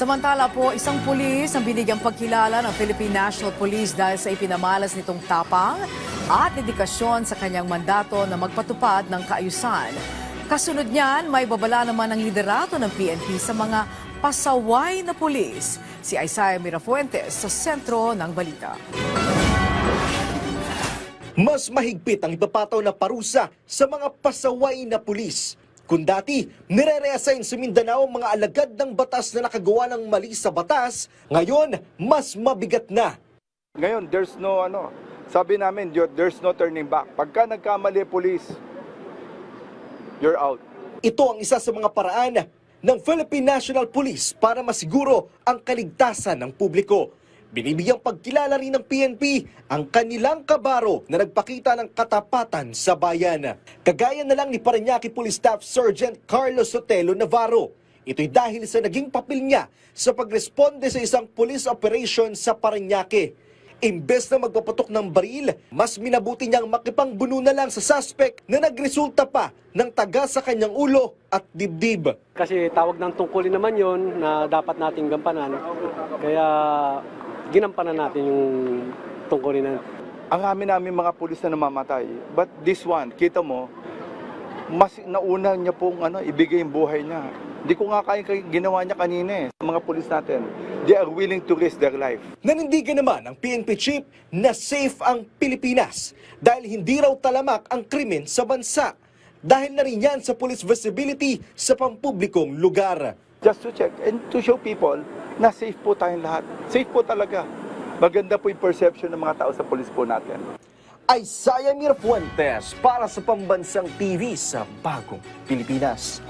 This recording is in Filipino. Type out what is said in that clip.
Samantala po, isang pulis ang binigyang pagkilala ng Philippine National Police dahil sa ipinamalas nitong tapang at dedikasyon sa kanyang mandato na magpatupad ng kaayusan. Kasunod niyan, may babala naman ang liderato ng PNP sa mga pasaway na pulis. Si Isaiah Mirafuentes sa sentro ng balita. Mas mahigpit ang ipapataw na parusa sa mga pasaway na pulis. Kung dati, nire-reassign sa Mindanao ang mga alagad ng batas na nakagawa ng mali sa batas, ngayon, mas mabigat na. Ngayon, sabi namin, there's no turning back. Pagka nagkamali police, you're out. Ito ang isa sa mga paraan ng Philippine National Police para masiguro ang kaligtasan ng publiko. Binibigyang pagkilala rin ng PNP ang kanilang kabaro na nagpakita ng katapatan sa bayan. Kagaya na lang ni Parañaque Police Staff Sergeant Carlos Sotelo Navarro. Ito'y dahil sa naging papel niya sa pagresponde sa isang police operation sa Parañaque. Imbes na magpapatok ng baril, mas minabuti niyang makipangbuno na lang sa suspect na nagresulta pa ng taga sa kanyang ulo at dibdib. Kasi tawag ng tungkulin naman yon na dapat nating gampanan. Kaya ginampanan natin yung tungkulin na. Ang namin mga pulis na namamatay. But this one, kita mo, mas nauna niya pong ibigay yung buhay niya. Hindi ko nga kaya ginawa niya kanina eh. Mga pulis natin, they are willing to risk their life. Nanindigan naman ang PNP chief na safe ang Pilipinas dahil hindi raw talamak ang krimen sa bansa. Dahil na rin yan sa police visibility sa pampublikong lugar. Just to check and to show people na safe po tayong lahat. Safe po talaga. Maganda po yung perception ng mga tao sa police po natin. Isaiah Mirafuentes para sa Pambansang TV sa Bagong Pilipinas.